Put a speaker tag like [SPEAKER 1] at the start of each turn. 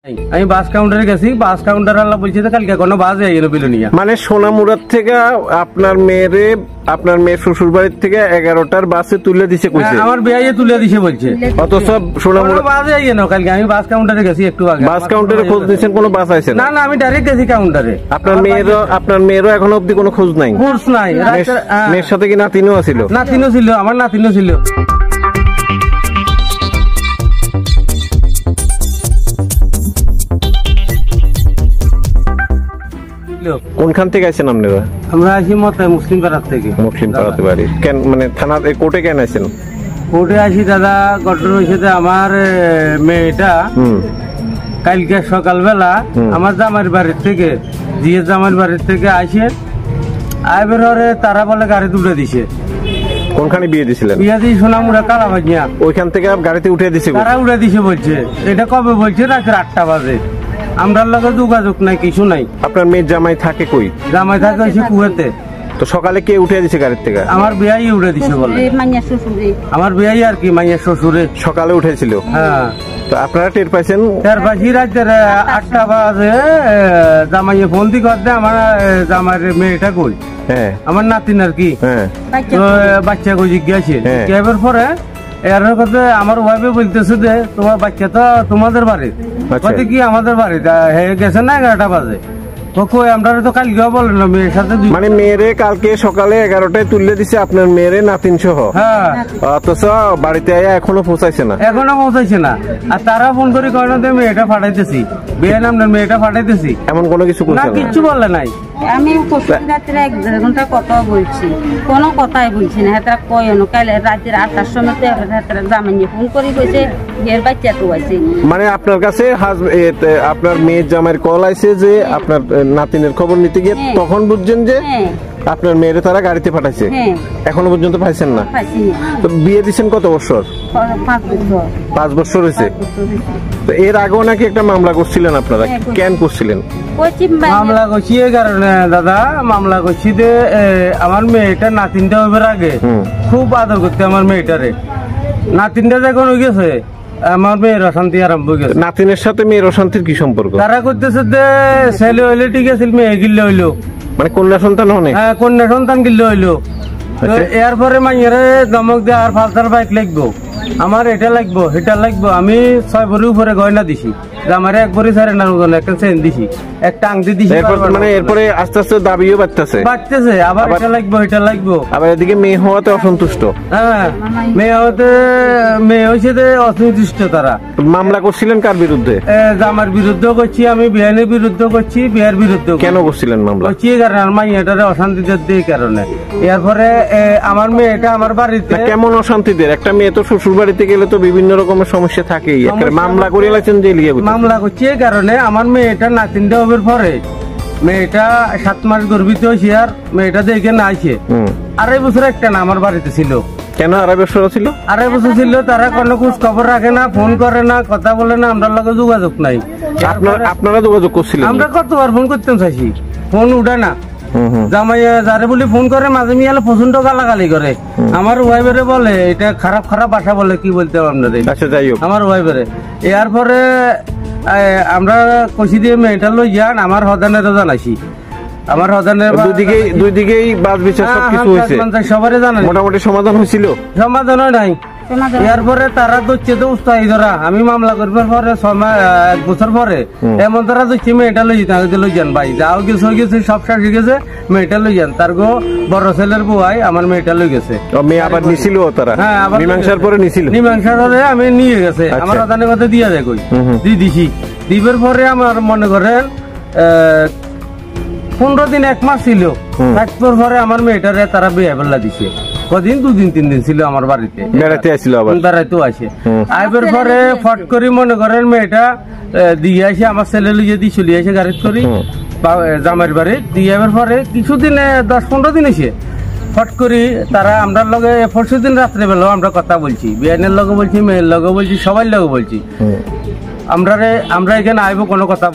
[SPEAKER 1] আমি বাস কাউন্টারে গেছি, বাস কাউন্টার আল্লাহ বলছে যে কালকে কোনো বাস যাই না বিলুনিয়া।
[SPEAKER 2] মানে সোনামুড়ার থেকে আপনার মেয়ের শ্বশুর বাড়ির থেকে 11টার বাসে তুলে দিছে কইছে।
[SPEAKER 1] আমার বিয়ে তুলে দিছে বলছে,
[SPEAKER 2] অথচ সোনামুড়া
[SPEAKER 1] বাস যাই না কালকে। আমি বাস কাউন্টারে গেছি একটু আগে।
[SPEAKER 2] বাস কাউন্টারে খোঁজ দিয়েছেন, কোনো বাস আইছে না?
[SPEAKER 1] না, আমি ডাইরেক্ট গেছি কাউন্টারে।
[SPEAKER 2] আপনার মেয়েরও এখনো অবধি কোনো খোঁজ নাই?
[SPEAKER 1] খোঁজ নাই।
[SPEAKER 2] মেয়ের সাথে কি নাতিনও ছিল?
[SPEAKER 1] নাতিনও ছিল, আমার নাতিনও ছিল।
[SPEAKER 2] কোনখান থেকে আইছেন আপনারা?
[SPEAKER 1] আমরা আসি মতে মুসলিম পাড়ার থেকে।
[SPEAKER 2] মুসলিম পাড়াতে বাড়ি। কেন মানে থানা কোর্টে কেন আইছেন?
[SPEAKER 1] কোর্টে আসি দাদা, ঘটনা হয়েছে যে আমার মেয়েটা কালকে সকালবেলা আমার জামাইয়ের বাড়ির থেকে, জিয়ে জামাইয়ের বাড়ির থেকে আসে আইবের হরে তারা বলে গাড়ি তুলে দিছে।
[SPEAKER 2] কোনখানে বিয়ে দিছিলেন?
[SPEAKER 1] বিয়ে দিয়ে সোনামুড়া কালাবাজিয়া।
[SPEAKER 2] ওইখান থেকে গাড়িতে উঠে দিছে?
[SPEAKER 1] তারা উঠে দিছে বলছে। এটা কবে বলছে? রাত 8টা বাজে। আমরা লগে যোগাযোগ নাই, কিছু নাই।
[SPEAKER 2] আপনার মেয়ের জামাই থাকে কই?
[SPEAKER 1] জামাই থাকে হচ্ছে কুয়েতে।
[SPEAKER 2] তো সকালে কে উঠে দিছে গাড়ির থেকে?
[SPEAKER 1] আমার বিয়াই উঠে দিছে বলে। আমার বিয়াই আর কি মাইয়া শ্বশুরে
[SPEAKER 2] সকালে উঠেছিল।
[SPEAKER 1] হ্যাঁ।
[SPEAKER 2] তো আপনারা টের পাইছেন?
[SPEAKER 1] টের পাইছি রাতের 8টা বাজে জামাইয়ে ফোন দি করতে আমার জামাইয়ের মেয়েটা কই।
[SPEAKER 2] হ্যাঁ। আমার
[SPEAKER 1] নাতিন আর কি।
[SPEAKER 2] হ্যাঁ।
[SPEAKER 1] তো বাচ্চা কই জিজ্ঞাসা কেবার পরে এর কথা আমার ওয়াইফে বলতেছে যে তোমার বাচ্চা তো তোমাদের বাড়ি। কত কি আমাদের বাড়ি হয়ে গেছে না 11টা বাজে। আমরা তো কালকে বলেন মেয়ের সাথে,
[SPEAKER 2] মানে মেয়েরে কালকে সকালে 11টায় তুলে দিছে আপনার মেয়েরে নাতিন সহ।
[SPEAKER 1] হ্যাঁ।
[SPEAKER 2] অথচ বাড়িতে এখনো পৌঁছাইছে না?
[SPEAKER 1] এখনো পৌঁছাইছে না। আর তারা ফোন করে কয় না মেয়েটা ফাটাইতেছি, বিয়ে নাম মেয়েটা ফাটাইতেছি,
[SPEAKER 2] এমন কোনো কিছু
[SPEAKER 1] না, কিচ্ছু বলে নাই।
[SPEAKER 3] আমি রাত্রে 1-1.5 ঘন্টা কথা বলছি, কোনো কথাই বলছি না। হেতারা কয় না কাল রাতের 8টার সময় জামাইয়ে ফোন করে কইছে বিয়ের বাচ্চা তো আছে।
[SPEAKER 2] মানে আপনার কাছে আপনার মেয়ের জামাইয়ের কল আইছে যে আপনার নাতিনের খবর নিতে গিয়ে তখন বুঝছেন যে আপনার মেয়েরে তারা গাড়িতে পাঠাইছে। এখনো পর্যন্ত পাইছেন না? তো বিয়ে দিচ্ছেন কত বছর? 5 বছর হয়েছে। তো এর আগেও নাকি একটা মামলা করছিলেন আপনারা, কেন করছিলেন?
[SPEAKER 1] মামলা করছি এই কারণে দাদা, মামলা করছি যে আমার মেয়েটা নাতিনটা হইবার আগে খুব আদর করতে আমার মেয়েটারে। নাতিনটা যখন হয়ে গেছে আমার মেয়ের অশান্তি আরম্ভ হয়ে গেছে।
[SPEAKER 2] নাতিনের সাথে মেয়ের অশান্তির কি সম্পর্ক?
[SPEAKER 1] তারা করতেছে যে ছেলে হইলে ঠিক আছে, মেয়ে গিল্লে হইলো,
[SPEAKER 2] মানে কন্যা সন্তান হনে।
[SPEAKER 1] হ্যাঁ, কন্যা সন্তান গিল্লে হইলো। এরপরে মাইয়ারে ধমক দিয়ে আর ফালতার বাইক লাগবো, আমার এটা লাগবো এটা লাগবো। আমি 6 ভরি উপরে গয়না দিছি, আমার 1 ভরি 4.5 একটা চেন দিছি, একটা আংটি দিছি।
[SPEAKER 2] মানে এরপরে আস্তে আস্তে দাবিও বাড়তেছে,
[SPEAKER 1] আবার এটা লাগবো এটা লাগবো।
[SPEAKER 2] আবার এদিকে মেয়ে হওয়াতে অসন্তুষ্ট।
[SPEAKER 1] হ্যাঁ, মেয়ে হয়েছে অসন্তুষ্ট। তারা
[SPEAKER 2] মামলা করছিলেন কার বিরুদ্ধে?
[SPEAKER 1] আমার বিরুদ্ধে করছি, আমি বিহানের বিরুদ্ধে করছি, বিহার বিরুদ্ধে।
[SPEAKER 2] কেন করছিলেন মামলা?
[SPEAKER 1] করছি এই কারণে মাইয়াটারে অশান্তিদের দিয়ে কারণে। এরপরে আমার মেয়েটা আমার বাড়িতে।
[SPEAKER 2] কেমন অশান্তিদের? একটা মেয়ে তো শ্বশুর বাড়িতে গেলে তো বিভিন্ন রকমের সমস্যা থাকেই। মামলা করে লাগছেন যে
[SPEAKER 1] মামলা করছি এই কারণে আমার মেয়েটা নাতিনটা হবার পরে মেয়েটা 7 মাস গর্ভিত হয়েছে। আর মেয়েটা দেখে না আইছে 2.5 বছর একটা না আমার বাড়িতে ছিল।
[SPEAKER 2] কেন 2.5 বছর ছিল?
[SPEAKER 1] 2.5 বছর ছিল। তারা কোনো খোঁজ খবর রাখে না, ফোন করে না, কথা বলে না, আমরা লগে যোগাযোগ নাই।
[SPEAKER 2] আপনারা যোগাযোগ করছিলেন?
[SPEAKER 1] আমরা কতবার ফোন করতাম চাইছি, ফোন উঠে না। জামাই যারে বলি ফোন করে মাঝে মিয়ালে প্রচন্ড গালাগালি করে। আমার ওয়াইফেরে বলে এটা খারাপ খারাপ ভাষা বলে, কি বলতে আপনাদের।
[SPEAKER 2] আচ্ছা, যাই হোক, আমার
[SPEAKER 1] ওয়াইফেরে এরপরে আমরা কষি দিয়ে মেয়েটা লই যান, আমার হদানেরও জানাইছি। আমার হদানের
[SPEAKER 2] দুই দিকেই বাদ বিচার সবকিছু হয়েছে,
[SPEAKER 1] সবারই জানাই।
[SPEAKER 2] মোটামুটি সমাধান হয়েছিল?
[SPEAKER 1] সমাধান নাই। এরপরে তারা ধরছে তো উস্তাহি ধরা। আমি মামলা করবার পরে 1 বছর পরে এমন তারা ধরছে মেয়েটা লই যেতে লই যান ভাই, যাও কিছু হয়ে গেছে, সব শেষ হয়ে গেছে, মেয়েটা লই যান। তার বড় ছেলের বউয়াই আমার মেয়েটা লই গেছে।
[SPEAKER 2] মেয়ে আবার নিছিল তারা? হ্যাঁ, মীমাংসার পরে নিছিল।
[SPEAKER 1] মীমাংসার পরে আমি নিয়ে গেছে। আমার হদানের কথা দিয়া যায় কই দিয়ে দিছি। দিবার পরে আমার মনে করেন 15 দিন 1 মাস ছিল। তারপর পরে আমার মেয়েটারে তারা বিয়ে বেলা দিছে। কদিন 2 দিন 3 দিন ছিল আমার বাড়িতে, বেড়াতে আসছিল। আবার বেড়াইতেও আসে। আইবার পরে ফট করি মনে করেন মেয়েটা দিয়ে আসে, আমার ছেলে লিয়ে দিয়ে চলে আসে গাড়ি করি জামাইয়ের বাড়ি দিয়ে। আবার পরে কিছুদিন 10-15 দিন এসে ফট করি তারা আমরা লগে 40 দিন রাত্রে বেলাও আমরা কথা বলছি, বিয়ানের লগে বলছি, মেয়ের লগে বলছি, সবাই লগে বলছি। আমরা এখানে আইবো কোনো কথা